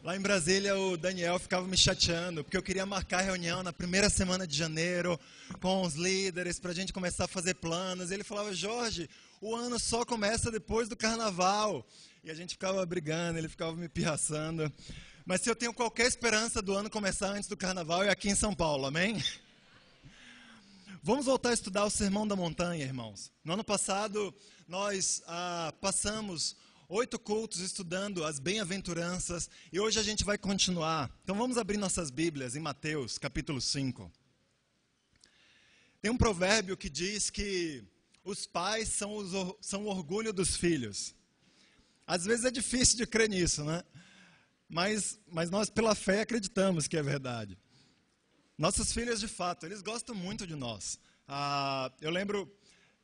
Lá em Brasília, o Daniel ficava me chateando, porque eu queria marcar reunião na primeira semana de janeiro com os líderes, para a gente começar a fazer planos. E ele falava, Jorge, o ano só começa depois do carnaval. E a gente ficava brigando, ele ficava me pirraçando. Mas se eu tenho qualquer esperança do ano começar antes do carnaval, é aqui em São Paulo, amém? Vamos voltar a estudar o Sermão da Montanha, irmãos. No ano passado, nós passamos 8 cultos estudando as bem-aventuranças e hoje a gente vai continuar. Então vamos abrir nossas Bíblias em Mateus, capítulo 5. Tem um provérbio que diz que os pais são o orgulho dos filhos. Às vezes é difícil de crer nisso, né? Mas nós, pela fé, acreditamos que é verdade. Nossos filhos, de fato, eles gostam muito de nós. Eu lembro,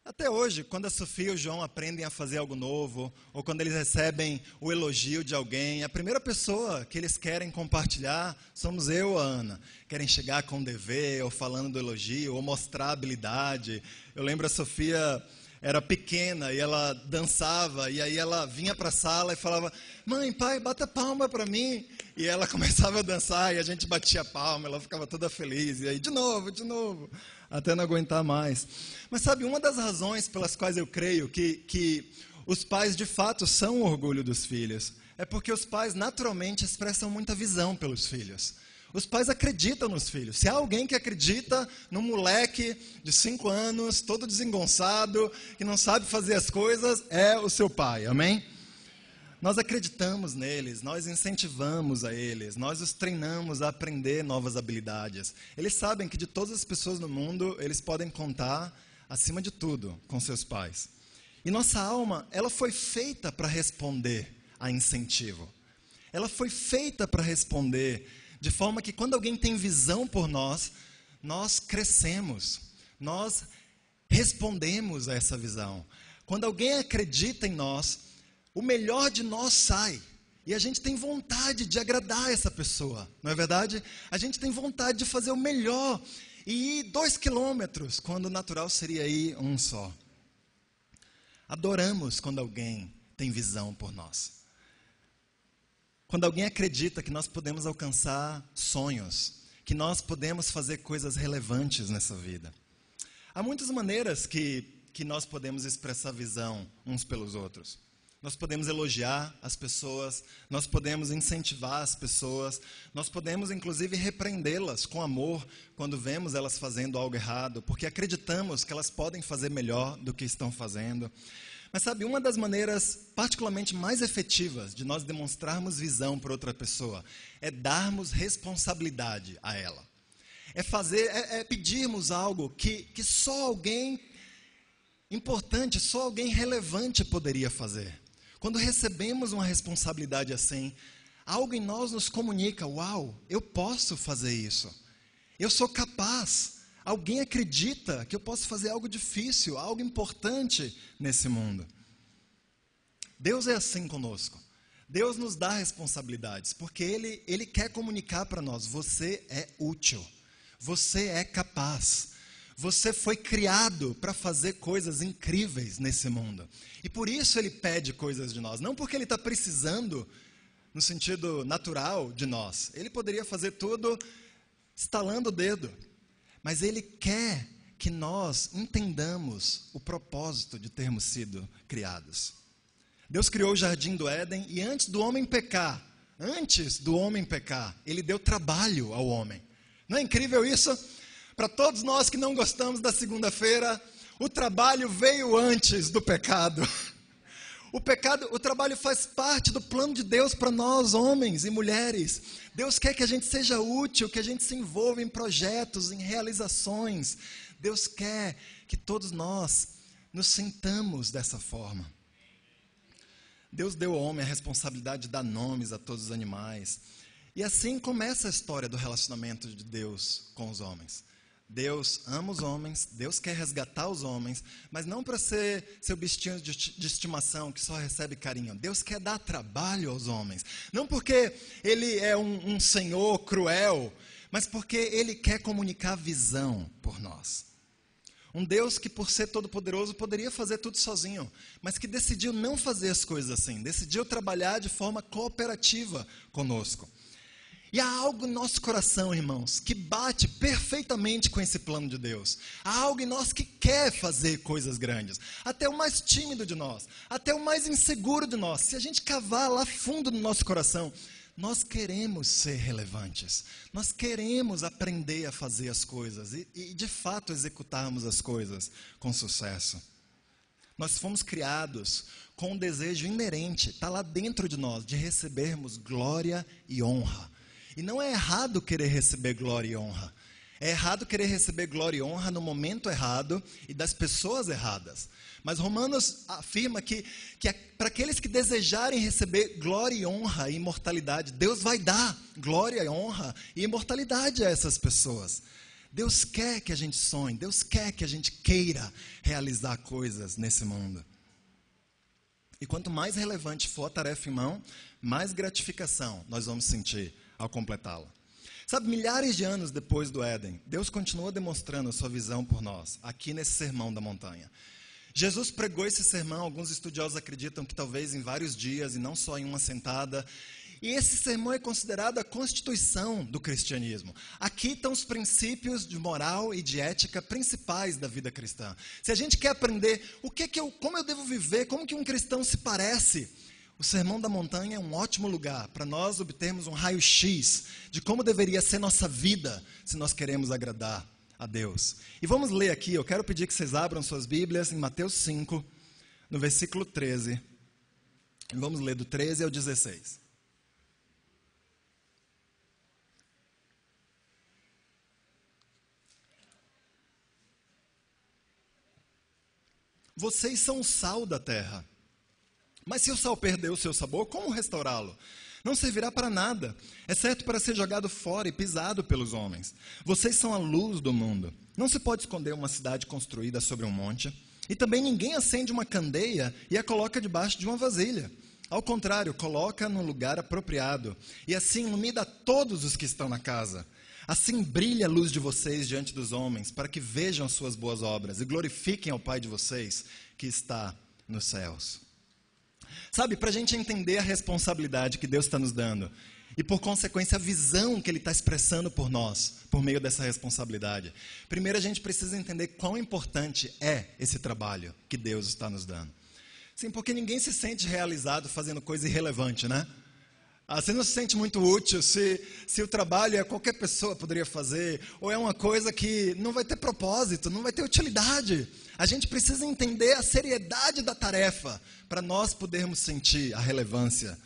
até hoje, quando a Sofia e o João aprendem a fazer algo novo, ou quando eles recebem o elogio de alguém, a primeira pessoa que eles querem compartilhar somos eu ou a Ana. Querem chegar com um dever, ou falando do elogio, ou mostrar a habilidade. Eu lembro a Sofia era pequena e ela dançava, e aí ela vinha para a sala e falava, mãe, pai, bata palma para mim. E ela começava a dançar e a gente batia palma, ela ficava toda feliz. E aí, de novo, até não aguentar mais. Mas sabe, uma das razões pelas quais eu creio que os pais de fato são o orgulho dos filhos, é porque os pais naturalmente expressam muita visão pelos filhos. Os pais acreditam nos filhos. Se há alguém que acredita num moleque de 5 anos, todo desengonçado, que não sabe fazer as coisas, é o seu pai, amém? Nós acreditamos neles, nós incentivamos a eles, nós os treinamos a aprender novas habilidades. Eles sabem que de todas as pessoas no mundo, eles podem contar, acima de tudo, com seus pais. E nossa alma, ela foi feita para responder a incentivo. Ela foi feita para responder de forma que quando alguém tem visão por nós, nós crescemos, nós respondemos a essa visão. Quando alguém acredita em nós, o melhor de nós sai. E a gente tem vontade de agradar essa pessoa, não é verdade? A gente tem vontade de fazer o melhor e ir 2 quilômetros, quando o natural seria ir 1 só. Adoramos quando alguém tem visão por nós. Quando alguém acredita que nós podemos alcançar sonhos, que nós podemos fazer coisas relevantes nessa vida. Há muitas maneiras que nós podemos expressar visão uns pelos outros. Nós podemos elogiar as pessoas, nós podemos incentivar as pessoas, nós podemos inclusive repreendê-las com amor quando vemos elas fazendo algo errado, porque acreditamos que elas podem fazer melhor do que estão fazendo. Mas sabe, uma das maneiras particularmente mais efetivas de nós demonstrarmos visão para outra pessoa é darmos responsabilidade a ela. É pedirmos algo que só alguém importante, só alguém relevante poderia fazer. Quando recebemos uma responsabilidade assim, algo em nós nos comunica, uau, eu posso fazer isso, eu sou capaz. Alguém acredita que eu posso fazer algo difícil, algo importante nesse mundo. Deus é assim conosco. Deus nos dá responsabilidades, porque Ele quer comunicar para nós, você é útil, você é capaz. Você foi criado para fazer coisas incríveis nesse mundo. E por isso Ele pede coisas de nós. Não porque Ele está precisando, no sentido natural, de nós. Ele poderia fazer tudo estalando o dedo. Mas Ele quer que nós entendamos o propósito de termos sido criados. Deus criou o jardim do Éden e antes do homem pecar, Ele deu trabalho ao homem. Não é incrível isso? Para todos nós que não gostamos da segunda-feira, o trabalho veio antes do pecado. O trabalho faz parte do plano de Deus para nós, homens e mulheres. Deus quer que a gente seja útil, que a gente se envolva em projetos, em realizações. Deus quer que todos nós nos sintamos dessa forma. Deus deu ao homem a responsabilidade de dar nomes a todos os animais. E assim começa a história do relacionamento de Deus com os homens. Deus ama os homens, Deus quer resgatar os homens, mas não para ser seu bichinho de estimação que só recebe carinho. Deus quer dar trabalho aos homens. Não porque Ele é um Senhor cruel, mas porque Ele quer comunicar visão por nós. Um Deus que, por ser todo-poderoso, poderia fazer tudo sozinho, mas que decidiu não fazer as coisas assim, decidiu trabalhar de forma cooperativa conosco. E há algo em nosso coração, irmãos, que bate perfeitamente com esse plano de Deus. Há algo em nós que quer fazer coisas grandes. Até o mais tímido de nós, até o mais inseguro de nós. Se a gente cavar lá fundo no nosso coração, nós queremos ser relevantes. Nós queremos aprender a fazer as coisas e de fato executarmos as coisas com sucesso. Nós fomos criados com um desejo inerente, está lá dentro de nós, de recebermos glória e honra. E não é errado querer receber glória e honra. É errado querer receber glória e honra no momento errado e das pessoas erradas. Mas Romanos afirma que para aqueles que desejarem receber glória e honra e imortalidade, Deus vai dar glória e honra e imortalidade a essas pessoas. Deus quer que a gente sonhe, Deus quer que a gente queira realizar coisas nesse mundo. E quanto mais relevante for a tarefa em mão, mais gratificação nós vamos sentir ao completá-la. Sabe, milhares de anos depois do Éden, Deus continua demonstrando a sua visão por nós, aqui nesse sermão da montanha. Jesus pregou esse sermão, alguns estudiosos acreditam que talvez em vários dias e não só em uma sentada. E esse sermão é considerado a constituição do cristianismo. Aqui estão os princípios de moral e de ética principais da vida cristã. Se a gente quer aprender como eu devo viver, como que um cristão se parece, o Sermão da Montanha é um ótimo lugar para nós obtermos um raio-x de como deveria ser nossa vida se nós queremos agradar a Deus. E vamos ler aqui, eu quero pedir que vocês abram suas Bíblias em Mateus 5, no versículo 13. Vamos ler do 13 ao 16. Vocês são o sal da terra. Mas se o sal perder o seu sabor, como restaurá-lo? Não servirá para nada, exceto para ser jogado fora e pisado pelos homens. Vocês são a luz do mundo. Não se pode esconder uma cidade construída sobre um monte. E também ninguém acende uma candeia e a coloca debaixo de uma vasilha. Ao contrário, coloca no lugar apropriado. E assim ilumina todos os que estão na casa. Assim brilha a luz de vocês diante dos homens, para que vejam as suas boas obras e glorifiquem ao Pai de vocês, que está nos céus. Sabe, para a gente entender a responsabilidade que Deus está nos dando e, por consequência, a visão que Ele está expressando por nós, por meio dessa responsabilidade, primeiro a gente precisa entender quão importante é esse trabalho que Deus está nos dando. Sim, porque ninguém se sente realizado fazendo coisa irrelevante, né? Você não se sente muito útil se o trabalho qualquer pessoa poderia fazer, ou é uma coisa que não vai ter propósito, não vai ter utilidade. A gente precisa entender a seriedade da tarefa para nós podermos sentir a relevância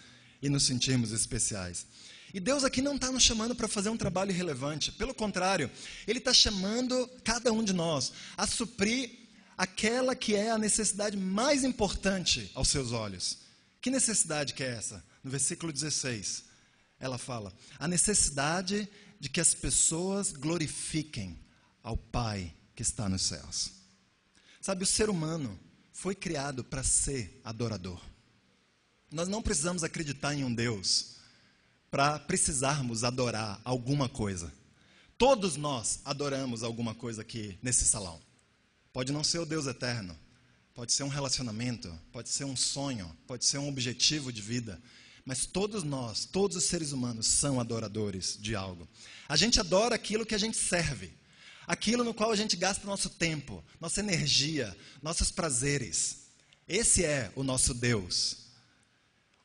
e nos sentirmos especiais. E Deus aqui não está nos chamando para fazer um trabalho irrelevante. Pelo contrário, Ele está chamando cada um de nós a suprir aquela que é a necessidade mais importante aos seus olhos. Que necessidade que é essa? No versículo 16, ela fala: a necessidade de que as pessoas glorifiquem ao Pai que está nos céus. Sabe, o ser humano foi criado para ser adorador. Nós não precisamos acreditar em um Deus para precisarmos adorar alguma coisa. Todos nós adoramos alguma coisa aqui nesse salão. Pode não ser o Deus eterno, pode ser um relacionamento, pode ser um sonho, pode ser um objetivo de vida. Mas todos nós, todos os seres humanos são adoradores de algo. A gente adora aquilo que a gente serve. Aquilo no qual a gente gasta nosso tempo, nossa energia, nossos prazeres. Esse é o nosso Deus.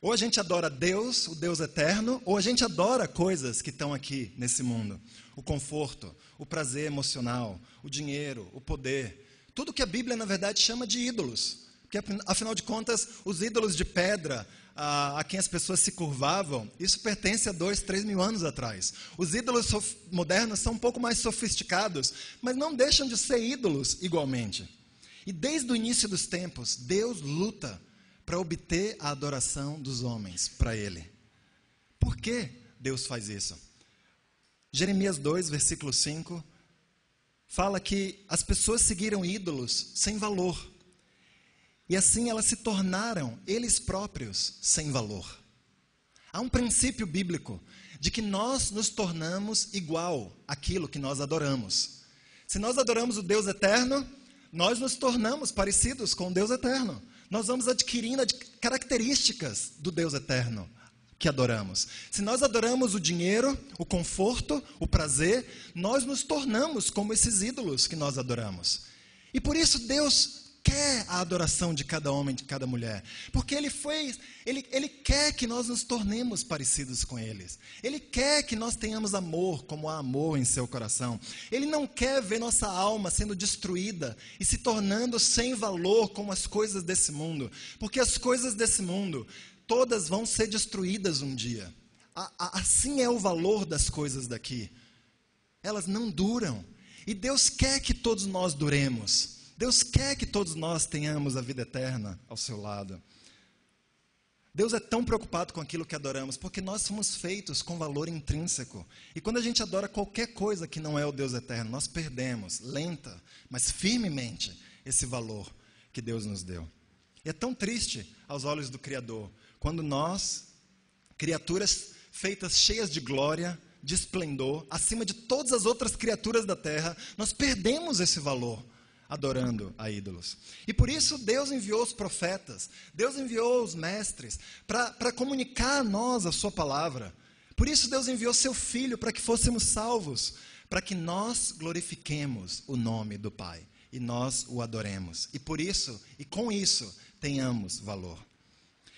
Ou a gente adora Deus, o Deus eterno, ou a gente adora coisas que estão aqui nesse mundo. O conforto, o prazer emocional, o dinheiro, o poder. Tudo que a Bíblia, na verdade, chama de ídolos. Porque, afinal de contas, os ídolos de pedra, a quem as pessoas se curvavam, isso pertence a 2, 3 mil anos atrás. Os ídolos modernos são um pouco mais sofisticados, mas não deixam de ser ídolos igualmente. E desde o início dos tempos, Deus luta para obter a adoração dos homens para Ele. Por que Deus faz isso? Jeremias 2, versículo 5, fala que as pessoas seguiram ídolos sem valor. E assim elas se tornaram, eles próprios, sem valor. Há um princípio bíblico de que nós nos tornamos igual àquilo que nós adoramos. Se nós adoramos o Deus eterno, nós nos tornamos parecidos com o Deus eterno. Nós vamos adquirindo características do Deus eterno que adoramos. Se nós adoramos o dinheiro, o conforto, o prazer, nós nos tornamos como esses ídolos que nós adoramos. E por isso Deus quer a adoração de cada homem, de cada mulher. Porque Ele quer que nós nos tornemos parecidos com eles. Ele quer que nós tenhamos amor, como há amor em seu coração. Ele não quer ver nossa alma sendo destruída e se tornando sem valor como as coisas desse mundo. Porque as coisas desse mundo, todas vão ser destruídas um dia. Assim é o valor das coisas daqui. Elas não duram. E Deus quer que todos nós duremos. Deus quer que todos nós tenhamos a vida eterna ao seu lado. Deus é tão preocupado com aquilo que adoramos, porque nós somos feitos com valor intrínseco. E quando a gente adora qualquer coisa que não é o Deus eterno, nós perdemos, lenta, mas firmemente, esse valor que Deus nos deu. E é tão triste aos olhos do Criador, quando nós, criaturas feitas cheias de glória, de esplendor, acima de todas as outras criaturas da terra, nós perdemos esse valor adorando a ídolos. E por isso Deus enviou os profetas, Deus enviou os mestres para comunicar a nós a sua palavra. Por isso Deus enviou seu Filho para que fôssemos salvos, para que nós glorifiquemos o nome do Pai e nós o adoremos. E por isso, e com isso, tenhamos valor.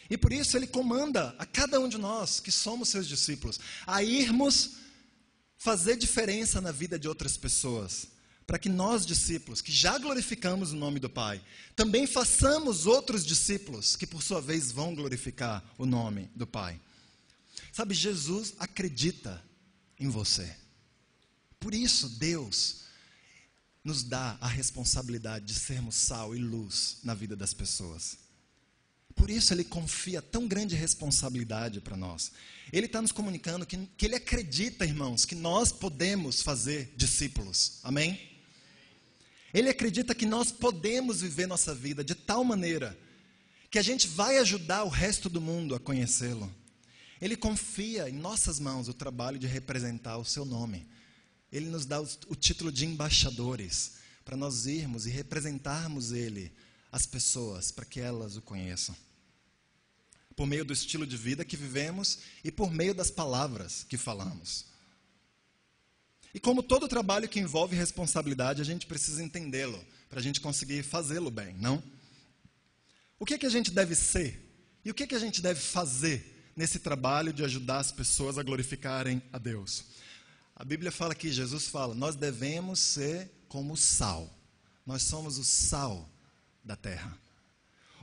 E por isso Ele comanda a cada um de nós, que somos seus discípulos, a irmos fazer diferença na vida de outras pessoas, para que nós, discípulos, que já glorificamos o nome do Pai, também façamos outros discípulos, que por sua vez vão glorificar o nome do Pai. Sabe, Jesus acredita em você. Por isso Deus nos dá a responsabilidade de sermos sal e luz na vida das pessoas. Por isso Ele confia tão grande responsabilidade para nós. Ele está nos comunicando que Ele acredita, irmãos, que nós podemos fazer discípulos. Amém? Ele acredita que nós podemos viver nossa vida de tal maneira que a gente vai ajudar o resto do mundo a conhecê-lo. Ele confia em nossas mãos o trabalho de representar o seu nome. Ele nos dá o título de embaixadores, para nós irmos e representarmos Ele às pessoas, para que elas o conheçam. Por meio do estilo de vida que vivemos e por meio das palavras que falamos. E como todo trabalho que envolve responsabilidade, a gente precisa entendê-lo, para a gente conseguir fazê-lo bem, não? O que a gente deve ser? E o que a gente deve fazer nesse trabalho de ajudar as pessoas a glorificarem a Deus? A Bíblia fala aqui, Jesus fala, nós devemos ser como o sal. Nós somos o sal da terra.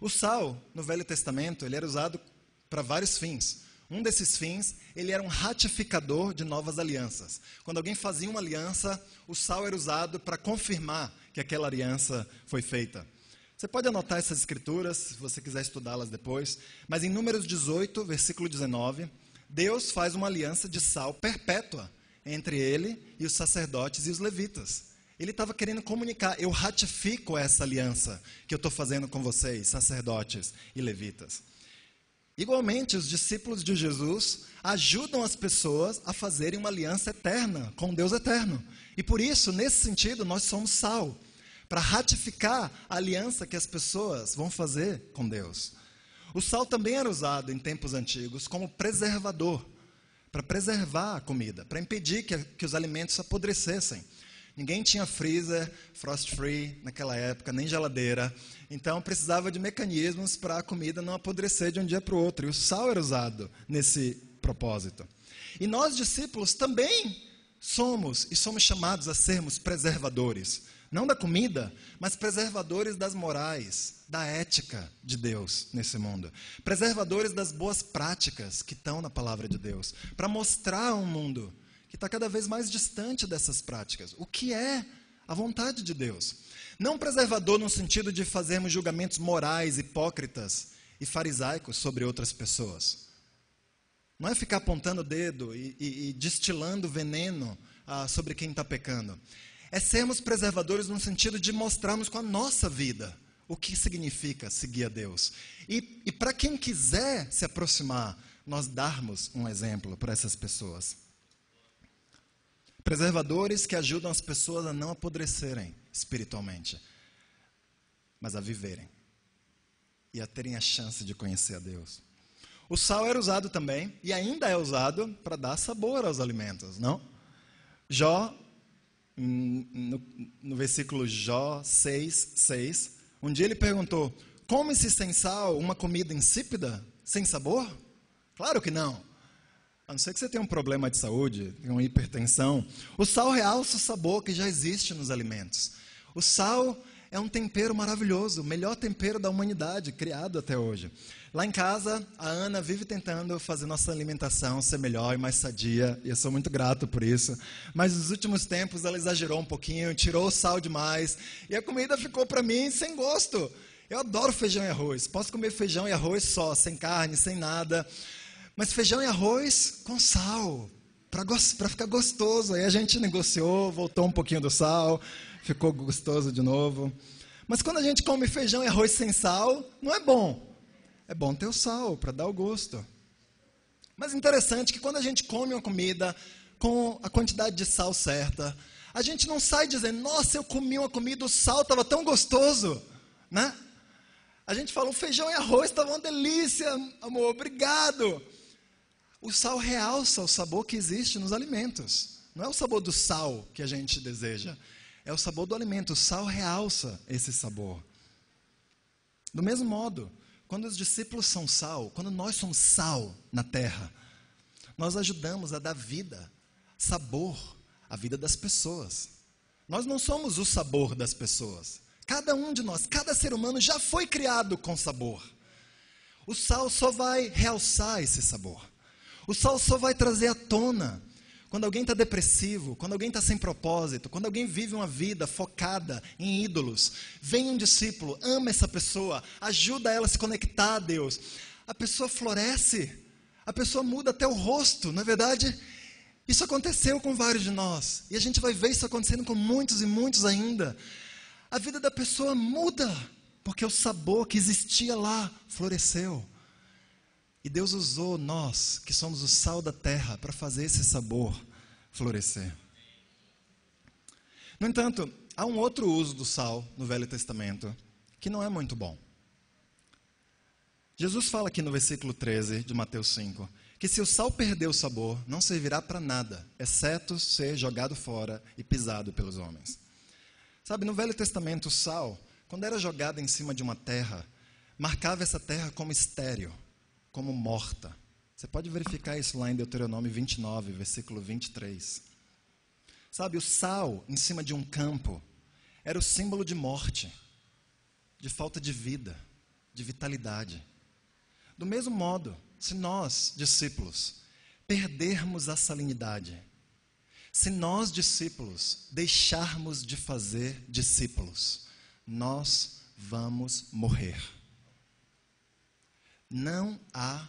O sal, no Velho Testamento, ele era usado para vários fins. Um desses fins, ele era um ratificador de novas alianças. Quando alguém fazia uma aliança, o sal era usado para confirmar que aquela aliança foi feita. Você pode anotar essas escrituras, se você quiser estudá-las depois, mas em Números 18, versículo 19, Deus faz uma aliança de sal perpétua entre Ele e os sacerdotes e os levitas. Ele estava querendo comunicar, eu ratifico essa aliança que eu estou fazendo com vocês, sacerdotes e levitas. Igualmente, os discípulos de Jesus ajudam as pessoas a fazerem uma aliança eterna com Deus eterno. E por isso, nesse sentido, nós somos sal, para ratificar a aliança que as pessoas vão fazer com Deus. O sal também era usado em tempos antigos como preservador, para preservar a comida, para impedir que os alimentos apodrecessem. Ninguém tinha freezer, frost free naquela época, nem geladeira. Então precisava de mecanismos para a comida não apodrecer de um dia para o outro. E o sal era usado nesse propósito. E nós, discípulos, também somos chamados a sermos preservadores. Não da comida, mas preservadores das morais, da ética de Deus nesse mundo. Preservadores das boas práticas que estão na palavra de Deus. Para mostrar ao mundo que está cada vez mais distante dessas práticas. O que é a vontade de Deus? Não preservador no sentido de fazermos julgamentos morais, hipócritas e farisaicos sobre outras pessoas. Não é ficar apontando o dedo e destilando veneno sobre quem está pecando. É sermos preservadores no sentido de mostrarmos com a nossa vida o que significa seguir a Deus. E para quem quiser se aproximar, nós darmos um exemplo para essas pessoas. Preservadores que ajudam as pessoas a não apodrecerem espiritualmente. mas a viverem e a terem a chance de conhecer a Deus. O sal era usado também, e ainda é usado, para dar sabor aos alimentos, não? Jó, no versículo Jó 6:6, um dia ele perguntou: come-se sem sal uma comida insípida, sem sabor? Claro que não. A não ser que você tenha um problema de saúde, uma hipertensão. O sal realça o sabor que já existe nos alimentos. O sal é um tempero maravilhoso, o melhor tempero da humanidade, criado até hoje. Lá em casa, a Ana vive tentando fazer nossa alimentação ser melhor e mais sadia, e eu sou muito grato por isso. Mas nos últimos tempos ela exagerou um pouquinho, tirou o sal demais, e a comida ficou para mim sem gosto. Eu adoro feijão e arroz, posso comer feijão e arroz só, sem carne, sem nada. Mas feijão e arroz com sal, para ficar gostoso. Aí a gente negociou, voltou um pouquinho do sal, ficou gostoso de novo. Mas quando a gente come feijão e arroz sem sal, não é bom. É bom ter o sal, para dar o gosto. Mas interessante que quando a gente come uma comida com a quantidade de sal certa, a gente não sai dizendo: nossa, eu comi uma comida, o sal estava tão gostoso, né? A gente fala: o feijão e arroz estavam uma delícia, amor, obrigado. O sal realça o sabor que existe nos alimentos. Não é o sabor do sal que a gente deseja, é o sabor do alimento. O sal realça esse sabor. Do mesmo modo, quando os discípulos são sal, quando nós somos sal na terra, nós ajudamos a dar vida, sabor à vida das pessoas. Nós não somos o sabor das pessoas. Cada um de nós, cada ser humano já foi criado com sabor. O sal só vai realçar esse sabor. O sal só vai trazer à tona quando alguém está depressivo, quando alguém está sem propósito, quando alguém vive uma vida focada em ídolos. Vem um discípulo, ama essa pessoa, ajuda ela a se conectar a Deus. A pessoa floresce, a pessoa muda até o rosto, não é verdade? Isso aconteceu com vários de nós, e a gente vai ver isso acontecendo com muitos e muitos ainda. A vida da pessoa muda, porque o sabor que existia lá floresceu. E Deus usou nós, que somos o sal da terra, para fazer esse sabor florescer. No entanto, há um outro uso do sal no Velho Testamento, que não é muito bom. Jesus fala aqui no versículo 13 de Mateus 5, que se o sal perder o sabor, não servirá para nada, exceto ser jogado fora e pisado pelos homens. Sabe, no Velho Testamento, o sal, quando era jogado em cima de uma terra, marcava essa terra como estéril, como morta. Você pode verificar isso lá em Deuteronômio 29, versículo 23. Sabe, o sal em cima de um campo era o símbolo de morte, de falta de vida, de vitalidade. Do mesmo modo, se nós, discípulos, perdermos a salinidade, se nós, discípulos, deixarmos de fazer discípulos, nós vamos morrer. Não há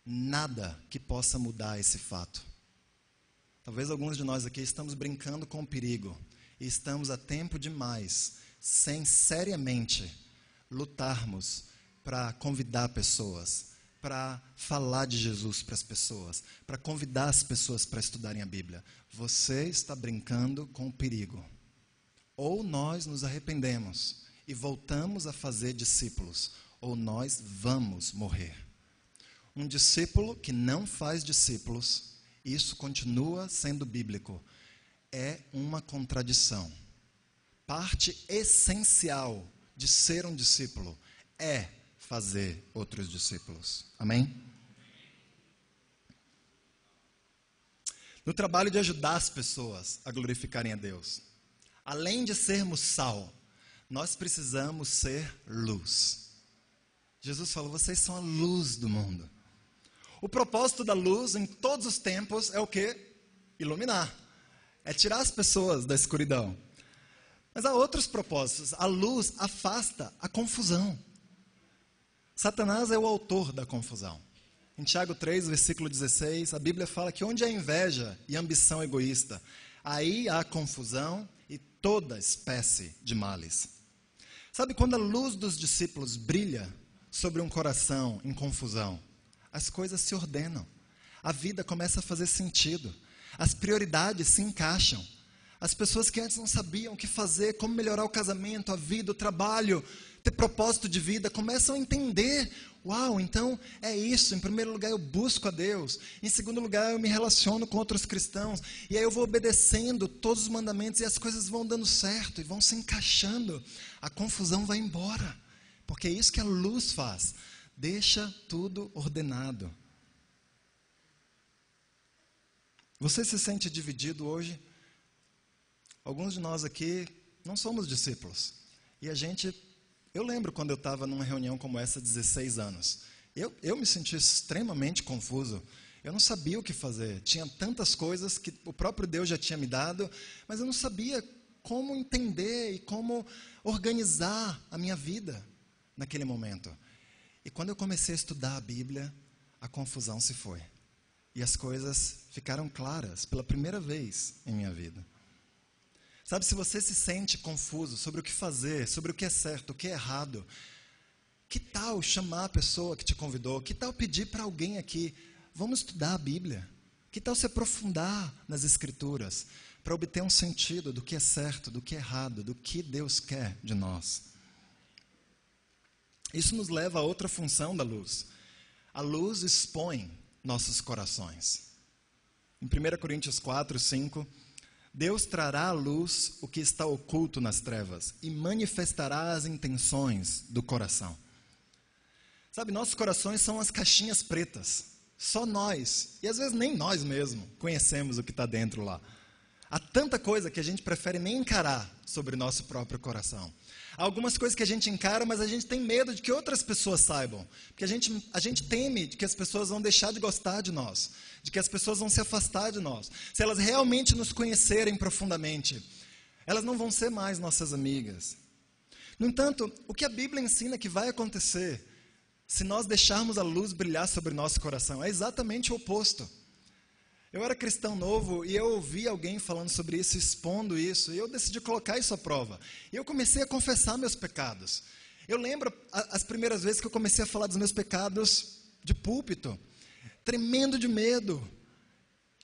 nada que possa mudar esse fato. Talvez alguns de nós aqui estamos brincando com o perigo e estamos a tempo demais sem seriamente lutarmos para convidar pessoas, para falar de Jesus para as pessoas, para convidar as pessoas para estudarem a Bíblia. Você está brincando com o perigo. Ou nós nos arrependemos e voltamos a fazer discípulos, ou nós vamos morrer. Um discípulo que não faz discípulos, isso continua sendo bíblico, é uma contradição. Parte essencial de ser um discípulo é fazer outros discípulos. Amém? No trabalho de ajudar as pessoas a glorificarem a Deus, além de sermos sal, nós precisamos ser luz. Jesus falou: vocês são a luz do mundo. O propósito da luz em todos os tempos é o quê? Iluminar. É tirar as pessoas da escuridão. Mas há outros propósitos. A luz afasta a confusão. Satanás é o autor da confusão. Em Tiago 3, versículo 16, a Bíblia fala que onde há inveja e ambição egoísta, aí há confusão e toda espécie de males. Sabe, quando a luz dos discípulos brilha sobre um coração em confusão, as coisas se ordenam, a vida começa a fazer sentido, as prioridades se encaixam, As pessoas que antes não sabiam o que fazer, como melhorar o casamento, a vida, o trabalho, ter propósito de vida, começam a entender, uau, então é isso, em primeiro lugar eu busco a Deus, em segundo lugar eu me relaciono com outros cristãos, e aí eu vou obedecendo todos os mandamentos e as coisas vão dando certo, e vão se encaixando, a confusão vai embora, porque é isso que a luz faz, deixa tudo ordenado. Você se sente dividido hoje? Alguns de nós aqui não somos discípulos. E eu lembro quando eu estava numa reunião como essa, 16 anos. Eu me senti extremamente confuso. Eu não sabia o que fazer. Tinha tantas coisas que o próprio Deus já tinha me dado, mas eu não sabia como entender e como organizar a minha vida naquele momento. E quando eu comecei a estudar a Bíblia, a confusão se foi. E as coisas ficaram claras pela primeira vez em minha vida. Sabe, se você se sente confuso sobre o que fazer, sobre o que é certo, o que é errado, que tal chamar a pessoa que te convidou? Que tal pedir para alguém aqui, vamos estudar a Bíblia? Que tal se aprofundar nas Escrituras, para obter um sentido do que é certo, do que é errado, do que Deus quer de nós? Isso nos leva a outra função da luz. A luz expõe nossos corações. Em 1 Coríntios 4, 5... Deus trará à luz o que está oculto nas trevas e manifestará as intenções do coração. Sabe, nossos corações são as caixinhas pretas. Só nós, e às vezes nem nós mesmos, conhecemos o que está dentro lá. Há tanta coisa que a gente prefere nem encarar sobre nosso próprio coração. Há algumas coisas que a gente encara, mas a gente tem medo de que outras pessoas saibam. Porque a gente teme de que as pessoas vão deixar de gostar de nós. De que as pessoas vão se afastar de nós. Se elas realmente nos conhecerem profundamente, elas não vão ser mais nossas amigas. No entanto, o que a Bíblia ensina que vai acontecer se nós deixarmos a luz brilhar sobre nosso coração é exatamente o oposto. Eu era cristão novo e eu ouvi alguém falando sobre isso, expondo isso, e eu decidi colocar isso à prova. E eu comecei a confessar meus pecados. Eu lembro as primeiras vezes que eu comecei a falar dos meus pecados de púlpito, tremendo de medo.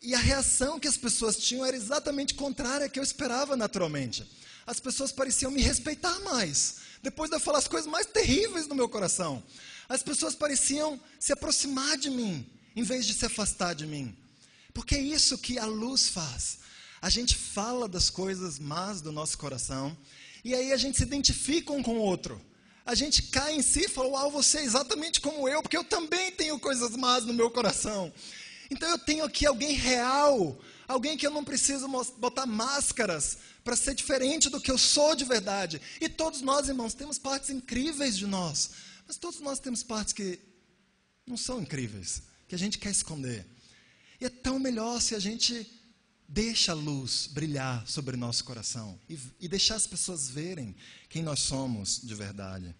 E a reação que as pessoas tinham era exatamente contrária à que eu esperava naturalmente. As pessoas pareciam me respeitar mais, depois de eu falar as coisas mais terríveis do meu coração. As pessoas pareciam se aproximar de mim, em vez de se afastar de mim. Porque é isso que a luz faz. A gente fala das coisas más do nosso coração, e aí a gente se identifica um com o outro. A gente cai em si e fala, uau, você é exatamente como eu, porque eu também tenho coisas más no meu coração. Então eu tenho aqui alguém real, alguém que eu não preciso botar máscaras para ser diferente do que eu sou de verdade. E todos nós, irmãos, temos partes incríveis de nós, mas todos nós temos partes que não são incríveis, que a gente quer esconder. E é tão melhor se a gente deixa a luz brilhar sobre o nosso coração e deixar as pessoas verem quem nós somos de verdade.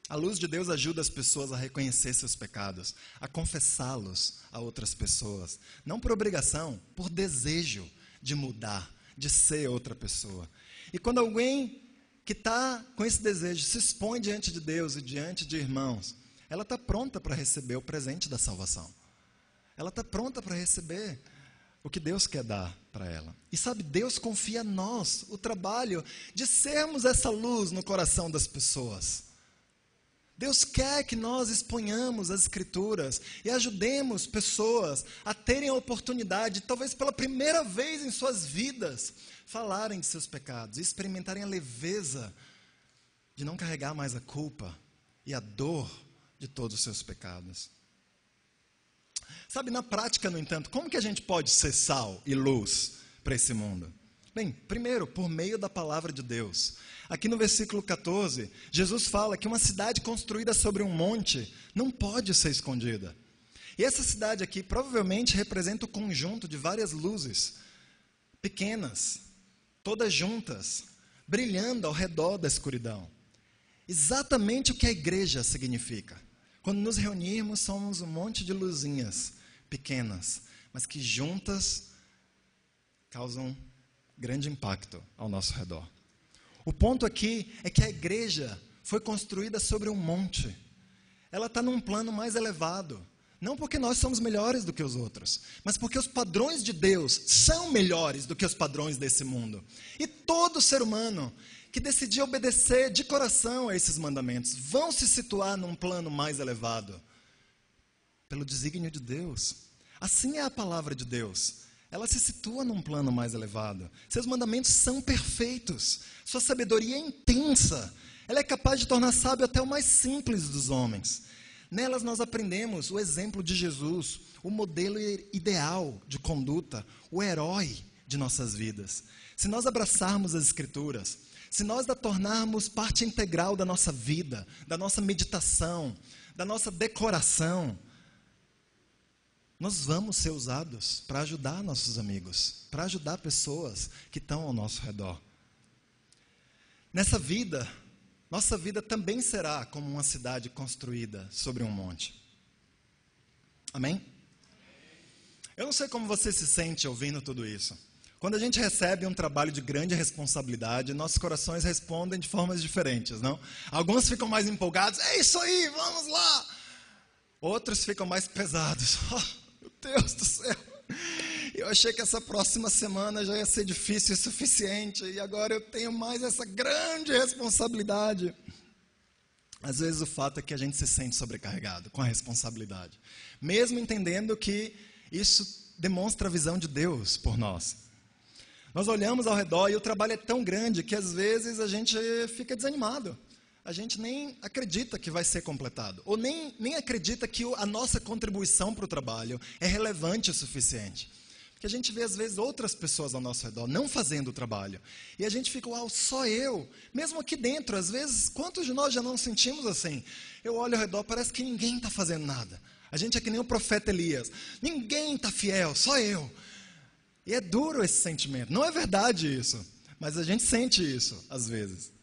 A luz de Deus ajuda as pessoas a reconhecer seus pecados, a confessá-los a outras pessoas. Não por obrigação, por desejo de mudar, de ser outra pessoa. E quando alguém que está com esse desejo se expõe diante de Deus e diante de irmãos, ela está pronta para receber o presente da salvação. Ela está pronta para receber o que Deus quer dar para ela. E sabe, Deus confia a nós o trabalho de sermos essa luz no coração das pessoas. Deus quer que nós exponhamos as Escrituras e ajudemos pessoas a terem a oportunidade, talvez pela primeira vez em suas vidas, falarem de seus pecados e experimentarem a leveza de não carregar mais a culpa e a dor de todos os seus pecados. Sabe, na prática, no entanto, como que a gente pode ser sal e luz para esse mundo? Bem, primeiro, por meio da palavra de Deus. Aqui no versículo 14, Jesus fala que uma cidade construída sobre um monte não pode ser escondida. E essa cidade aqui provavelmente representa o conjunto de várias luzes, pequenas, todas juntas, brilhando ao redor da escuridão. Exatamente o que a igreja significa. Quando nos reunirmos, somos um monte de luzinhas pequenas, mas que juntas causam grande impacto ao nosso redor. O ponto aqui é que a igreja foi construída sobre um monte. Ela está num plano mais elevado. Não porque nós somos melhores do que os outros, mas porque os padrões de Deus são melhores do que os padrões desse mundo. E todo ser humano que decidir obedecer de coração a esses mandamentos vão se situar num plano mais elevado, pelo desígnio de Deus. Assim é a palavra de Deus. Ela se situa num plano mais elevado. Seus mandamentos são perfeitos. Sua sabedoria é intensa. Ela é capaz de tornar sábio até o mais simples dos homens. Nelas nós aprendemos o exemplo de Jesus, o modelo ideal de conduta, o herói de nossas vidas. Se nós abraçarmos as Escrituras, se nós a tornarmos parte integral da nossa vida, da nossa meditação, da nossa decoração, nós vamos ser usados para ajudar nossos amigos, para ajudar pessoas que estão ao nosso redor. Nessa vida, nossa vida também será como uma cidade construída sobre um monte. Amém? Eu não sei como você se sente ouvindo tudo isso. Quando a gente recebe um trabalho de grande responsabilidade, nossos corações respondem de formas diferentes, não? Alguns ficam mais empolgados, é isso aí, vamos lá! Outros ficam mais pesados, meu Deus do céu, eu achei que essa próxima semana já ia ser difícil o suficiente, e agora eu tenho mais essa grande responsabilidade. Às vezes o fato é que a gente se sente sobrecarregado com a responsabilidade, mesmo entendendo que isso demonstra a visão de Deus por nós. Nós olhamos ao redor e o trabalho é tão grande que às vezes a gente fica desanimado. A gente nem acredita que vai ser completado. Ou nem acredita que a nossa contribuição para o trabalho é relevante o suficiente. Porque a gente vê às vezes outras pessoas ao nosso redor não fazendo o trabalho. E a gente fica, uau, só eu. Mesmo aqui dentro, às vezes, quantos de nós já não sentimos assim? Eu olho ao redor, parece que ninguém está fazendo nada. A gente é que nem o profeta Elias. Ninguém está fiel, só eu. E é duro esse sentimento. Não é verdade isso, mas a gente sente isso às vezes.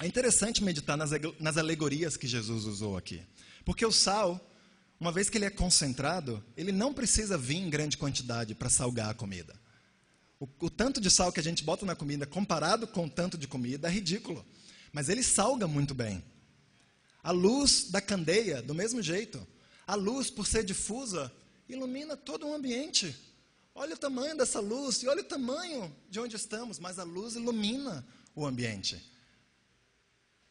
É interessante meditar nas alegorias que Jesus usou aqui. Porque o sal, uma vez que ele é concentrado, ele não precisa vir em grande quantidade para salgar a comida. O tanto de sal que a gente bota na comida, comparado com o tanto de comida, é ridículo. Mas ele salga muito bem. A luz da candeia, do mesmo jeito. A luz, por ser difusa, ilumina todo o ambiente. Olha o tamanho dessa luz e olha o tamanho de onde estamos, mas a luz ilumina o ambiente.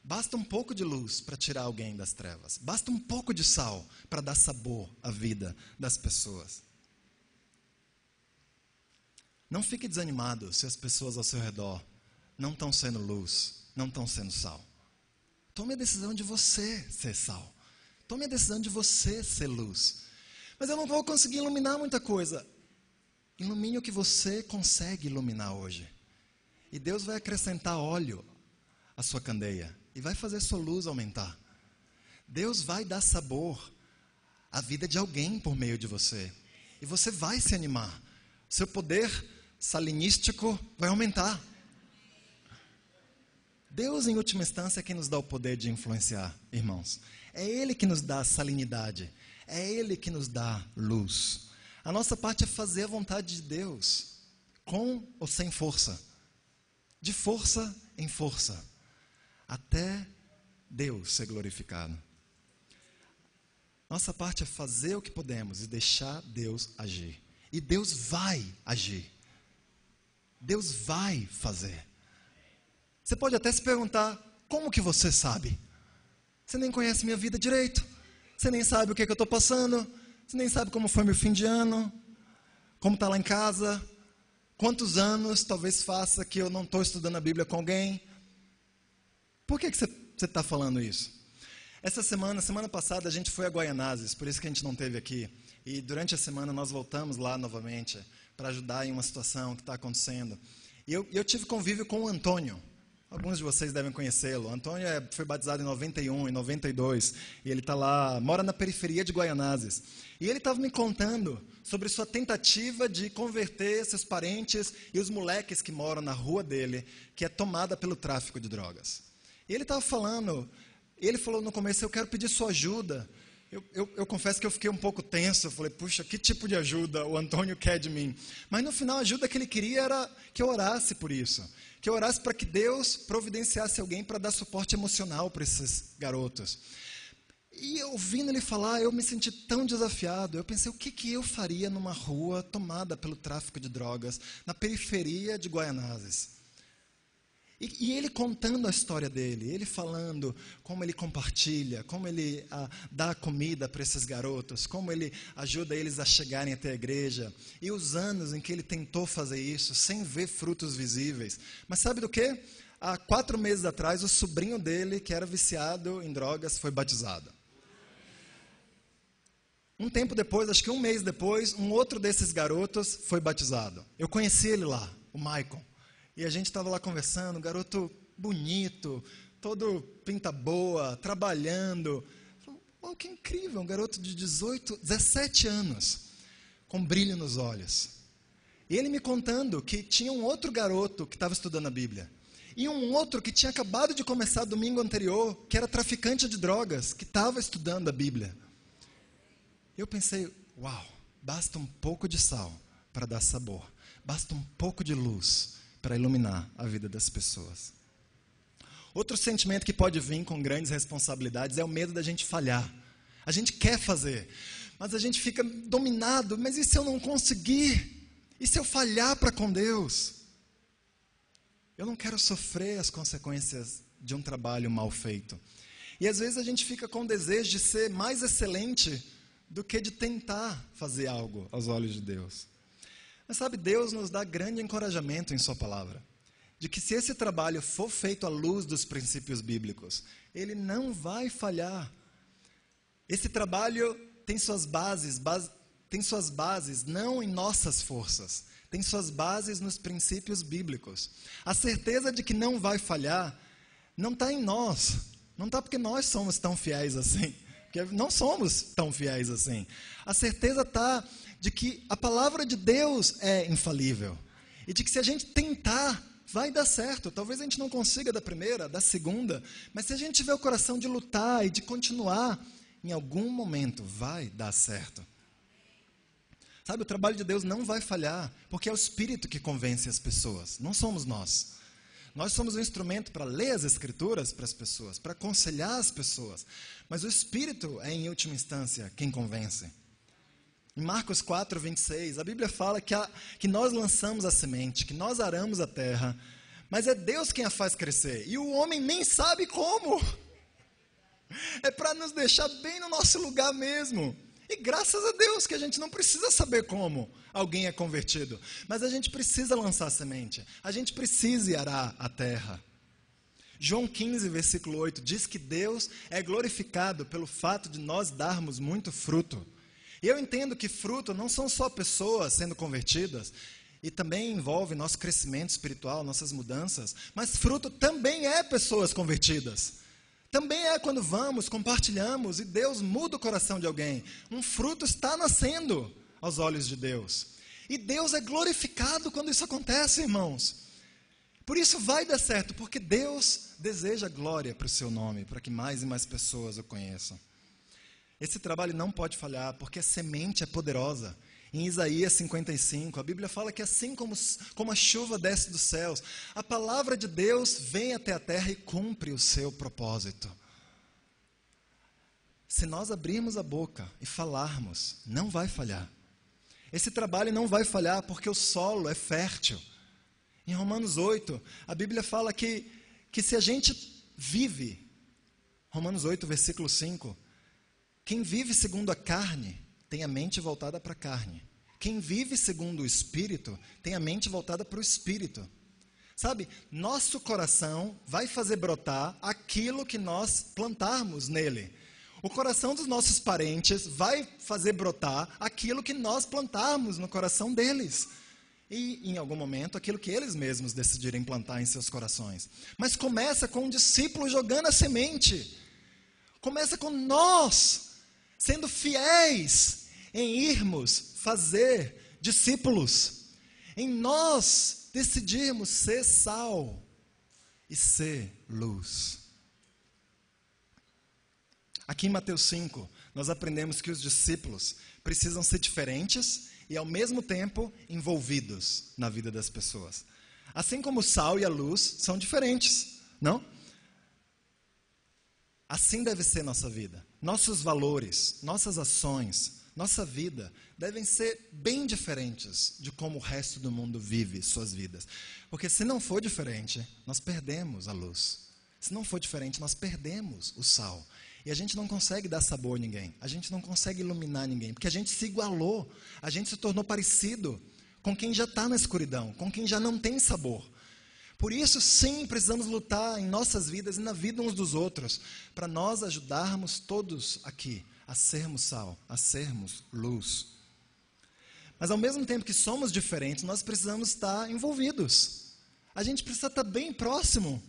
Basta um pouco de luz para tirar alguém das trevas. Basta um pouco de sal para dar sabor à vida das pessoas. Não fique desanimado se as pessoas ao seu redor não estão sendo luz, não estão sendo sal. Tome a decisão de você ser sal. Tome a decisão de você ser luz. Mas eu não vou conseguir iluminar muita coisa. Ilumine o que você consegue iluminar hoje. E Deus vai acrescentar óleo à sua candeia. E vai fazer sua luz aumentar. Deus vai dar sabor à vida de alguém por meio de você. E você vai se animar. Seu poder salinístico vai aumentar. Deus, em última instância, é quem nos dá o poder de influenciar, irmãos. É Ele que nos dá a salinidade. É Ele que nos dá luz. A nossa parte é fazer a vontade de Deus, com ou sem força. De força em força. Até Deus ser glorificado. Nossa parte é fazer o que podemos e deixar Deus agir. E Deus vai agir. Deus vai fazer. Você pode até se perguntar, como que você sabe? Você nem conhece minha vida direito. Você nem sabe o que eu estou passando. Você nem sabe como foi meu fim de ano. Como está lá em casa. Quantos anos talvez faça que eu não estou estudando a Bíblia com alguém. Por que você está falando isso? Essa semana passada, a gente foi a Guaianazes, por isso que a gente não esteve aqui. E durante a semana nós voltamos lá novamente para ajudar em uma situação que está acontecendo. E eu tive convívio com o Antônio. Alguns de vocês devem conhecê-lo. O Antônio foi batizado em 91, em 92. E ele está lá, mora na periferia de Guaianazes. E ele estava me contando sobre sua tentativa de converter seus parentes e os moleques que moram na rua dele, que é tomada pelo tráfico de drogas. E ele estava falando, ele falou no começo, eu quero pedir sua ajuda. Eu confesso que eu fiquei um pouco tenso, eu falei, puxa, que tipo de ajuda o Antônio quer de mim? Mas no final a ajuda que ele queria era que eu orasse por isso. Que eu orasse para que Deus providenciasse alguém para dar suporte emocional para esses garotos. E ouvindo ele falar, eu me senti tão desafiado. Eu pensei, o que eu faria numa rua tomada pelo tráfico de drogas, na periferia de Guaianazes? E ele contando a história dele, ele falando como ele compartilha, como ele dá comida para esses garotos, como ele ajuda eles a chegarem até a igreja, e os anos em que ele tentou fazer isso sem ver frutos visíveis. Mas sabe do quê? Há 4 meses atrás, o sobrinho dele, que era viciado em drogas, foi batizado. Um tempo depois, acho que 1 mês depois, um outro desses garotos foi batizado. Eu conheci ele lá, o Maicon. E a gente estava lá conversando, um garoto bonito, todo pinta boa, trabalhando. Oh, que incrível, um garoto de 17 anos, com brilho nos olhos. E ele me contando que tinha um outro garoto que estava estudando a Bíblia. E um outro que tinha acabado de começar domingo anterior, que era traficante de drogas, que estava estudando a Bíblia. Eu pensei, uau, basta um pouco de sal para dar sabor. Basta um pouco de luz para iluminar a vida das pessoas. Outro sentimento que pode vir com grandes responsabilidades é o medo da gente falhar. A gente quer fazer, mas a gente fica dominado. Mas e se eu não conseguir? E se eu falhar para com Deus? Eu não quero sofrer as consequências de um trabalho mal feito. E às vezes a gente fica com o desejo de ser mais excelente do que de tentar fazer algo aos olhos de Deus. Mas sabe, Deus nos dá grande encorajamento em sua palavra, de que se esse trabalho for feito à luz dos princípios bíblicos, ele não vai falhar. Esse trabalho tem suas bases não em nossas forças, tem suas bases nos princípios bíblicos. A certeza de que não vai falhar não está em nós, não está porque nós somos tão fiéis assim, porque não somos tão fiéis assim. A certeza está de que a palavra de Deus é infalível. E de que se a gente tentar, vai dar certo. Talvez a gente não consiga da primeira, da segunda. Mas se a gente tiver o coração de lutar e de continuar, em algum momento vai dar certo. Sabe, o trabalho de Deus não vai falhar, porque é o Espírito que convence as pessoas. Não somos nós. Nós somos um instrumento para ler as Escrituras para as pessoas, para aconselhar as pessoas. Mas o Espírito é, em última instância, quem convence. Em Marcos 4, 26, a Bíblia fala que nós lançamos a semente, que nós aramos a terra, mas é Deus quem a faz crescer. E o homem nem sabe como. É para nos deixar bem no nosso lugar mesmo. E graças a Deus que a gente não precisa saber como alguém é convertido. Mas a gente precisa lançar a semente. A gente precisa arar a terra. João 15, versículo 8, diz que Deus é glorificado pelo fato de nós darmos muito fruto. E eu entendo que fruto não são só pessoas sendo convertidas, e também envolve nosso crescimento espiritual, nossas mudanças, mas fruto também é pessoas convertidas. Também é quando vamos, compartilhamos e Deus muda o coração de alguém. Um fruto está nascendo aos olhos de Deus. E Deus é glorificado quando isso acontece, irmãos. Por isso vai dar certo, porque Deus deseja glória para o seu nome, para que mais e mais pessoas o conheçam. Esse trabalho não pode falhar, porque a semente é poderosa. Em Isaías 55, a Bíblia fala que assim como a chuva desce dos céus, a palavra de Deus vem até a terra e cumpre o seu propósito. Se nós abrirmos a boca e falarmos, não vai falhar. Esse trabalho não vai falhar porque o solo é fértil. Em Romanos 8, a Bíblia fala que se a gente vive, Romanos 8, versículo 5, quem vive segundo a carne tem a mente voltada para a carne. Quem vive segundo o Espírito tem a mente voltada para o Espírito. Sabe, nosso coração vai fazer brotar aquilo que nós plantarmos nele. O coração dos nossos parentes vai fazer brotar aquilo que nós plantarmos no coração deles. E, em algum momento, aquilo que eles mesmos decidirem plantar em seus corações. Mas começa com um discípulo jogando a semente. Começa com nós sendo fiéis em irmos fazer discípulos, em nós decidirmos ser sal e ser luz. Aqui em Mateus 5, nós aprendemos que os discípulos precisam ser diferentes e ao mesmo tempo envolvidos na vida das pessoas. Assim como o sal e a luz são diferentes, não? Assim deve ser nossa vida. nossos valores, nossas ações, nossa vida devem ser bem diferentes de como o resto do mundo vive suas vidas. Porque se não for diferente, nós perdemos a luz. Se não for diferente, nós perdemos o sal. E a gente não consegue dar sabor a ninguém. A gente não consegue iluminar ninguém. Porque a gente se igualou. A gente se tornou parecido com quem já está na escuridão, com quem já não tem sabor. Por isso, sim, precisamos lutar em nossas vidas e na vida uns dos outros, para nós ajudarmos todos aqui a sermos sal, a sermos luz. Mas ao mesmo tempo que somos diferentes, nós precisamos estar envolvidos. A gente precisa estar bem próximo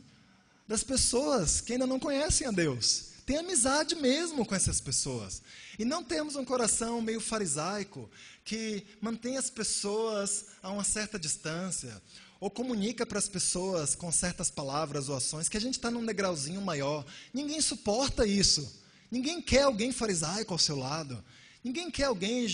das pessoas que ainda não conhecem a Deus. Tem amizade mesmo com essas pessoas. E não temos um coração meio farisaico, que mantém as pessoas a uma certa distância, ou comunica para as pessoas com certas palavras ou ações que a gente está num degrauzinho maior. Ninguém suporta isso. Ninguém quer alguém farisaico ao seu lado. Ninguém quer alguém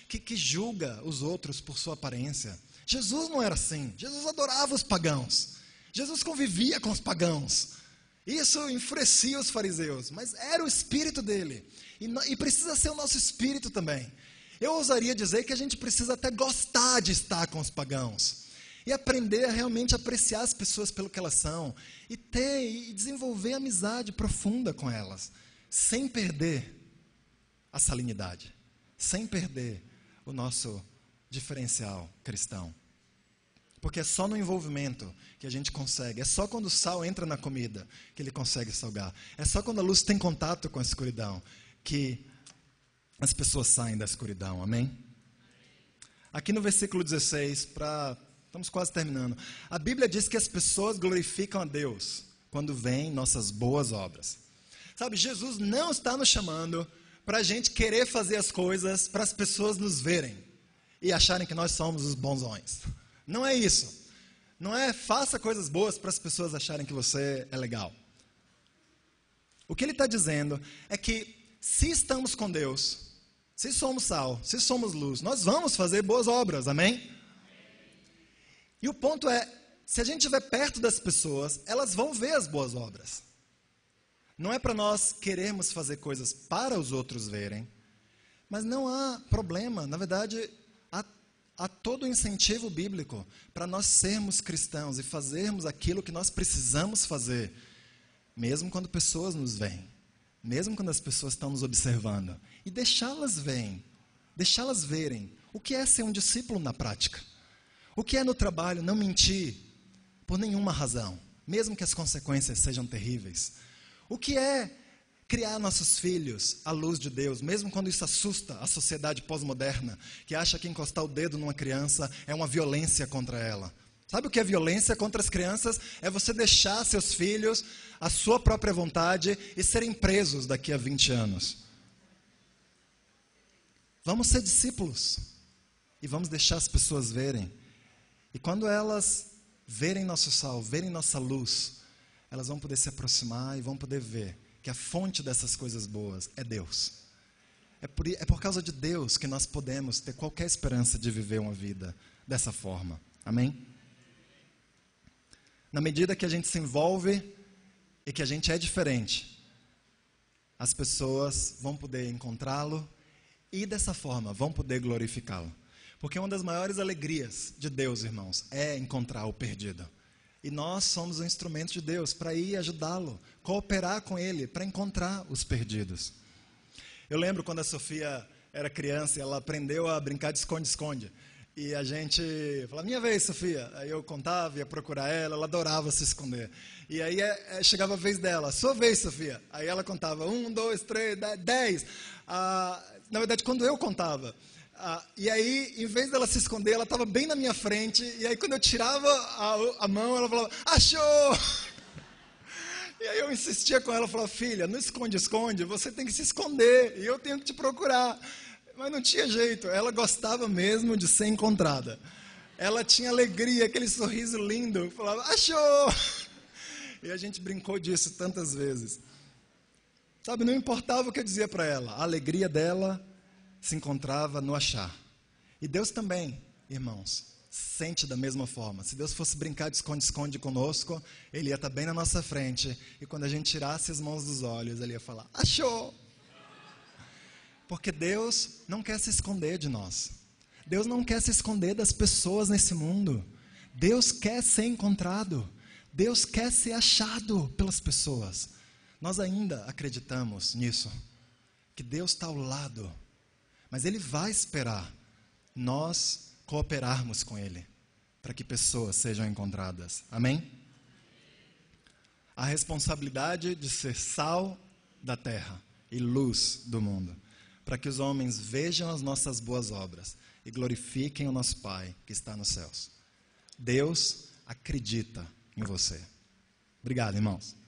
que julga os outros por sua aparência. Jesus não era assim. Jesus adorava os pagãos. Jesus convivia com os pagãos. Isso enfurecia os fariseus, mas era o espírito dele. E precisa ser o nosso espírito também. Eu ousaria dizer que a gente precisa até gostar de estar com os pagãos. E aprender a realmente apreciar as pessoas pelo que elas são. E desenvolver amizade profunda com elas. Sem perder a salinidade. Sem perder o nosso diferencial cristão. Porque é só no envolvimento que a gente consegue. É só quando o sal entra na comida que ele consegue salgar. É só quando a luz tem contato com a escuridão que as pessoas saem da escuridão. Amém? Aqui no versículo 16, estamos quase terminando. A Bíblia diz que as pessoas glorificam a Deus quando veem nossas boas obras. Sabe, Jesus não está nos chamando para a gente querer fazer as coisas para as pessoas nos verem e acharem que nós somos os bonzões. Não é isso. Não é faça coisas boas para as pessoas acharem que você é legal. O que ele está dizendo é que se estamos com Deus, se somos sal, se somos luz, nós vamos fazer boas obras, amém? E o ponto é, se a gente estiver perto das pessoas, elas vão ver as boas obras. Não é para nós querermos fazer coisas para os outros verem, mas não há problema, na verdade, há todo o incentivo bíblico para nós sermos cristãos e fazermos aquilo que nós precisamos fazer, mesmo quando pessoas nos veem, mesmo quando as pessoas estão nos observando, e deixá-las verem o que é ser um discípulo na prática, o que é no trabalho não mentir por nenhuma razão, mesmo que as consequências sejam terríveis, o que é criar nossos filhos à luz de Deus, mesmo quando isso assusta a sociedade pós-moderna, que acha que encostar o dedo numa criança é uma violência contra ela. Sabe o que é violência contra as crianças? É você deixar seus filhos à sua própria vontade e serem presos daqui a 20 anos. Vamos ser discípulos e vamos deixar as pessoas verem. E quando elas verem nosso sal, verem nossa luz, elas vão poder se aproximar e vão poder ver que a fonte dessas coisas boas é Deus. É por causa de Deus que nós podemos ter qualquer esperança de viver uma vida dessa forma. Amém? Na medida que a gente se envolve e que a gente é diferente, as pessoas vão poder encontrá-lo e dessa forma vão poder glorificá-lo. Porque uma das maiores alegrias de Deus, irmãos, é encontrar o perdido. E nós somos um instrumento de Deus para ir ajudá-lo, cooperar com ele, para encontrar os perdidos. Eu lembro quando a Sofia era criança e ela aprendeu a brincar de esconde-esconde. E a gente falava, minha vez, Sofia. Aí eu contava, ia procurar ela adorava se esconder. E aí chegava a vez dela, sua vez, Sofia. Aí ela contava, 1, 2, 3, 10. Na verdade, quando eu contava. E aí, em vez dela se esconder, ela estava bem na minha frente. E aí, quando eu tirava a mão, ela falava, achou! E aí eu insistia com ela, falava, filha, no esconde-esconde, você tem que se esconder. E eu tenho que te procurar. Mas não tinha jeito. Ela gostava mesmo de ser encontrada. Ela tinha alegria, aquele sorriso lindo. Falava, achou! E a gente brincou disso tantas vezes. Sabe, não importava o que eu dizia para ela. A alegria dela se encontrava no achar. E Deus também, irmãos, sente da mesma forma. Se Deus fosse brincar de esconde-esconde conosco, Ele ia estar bem na nossa frente. E quando a gente tirasse as mãos dos olhos, Ele ia falar, achou! Porque Deus não quer se esconder de nós. Deus não quer se esconder das pessoas nesse mundo. Deus quer ser encontrado. Deus quer ser achado pelas pessoas. Nós ainda acreditamos nisso, que Deus está ao lado, mas Ele vai esperar nós cooperarmos com Ele, para que pessoas sejam encontradas. Amém? A responsabilidade de ser sal da terra e luz do mundo, para que os homens vejam as nossas boas obras e glorifiquem o nosso Pai que está nos céus. Deus acredita em você. Obrigado, irmãos.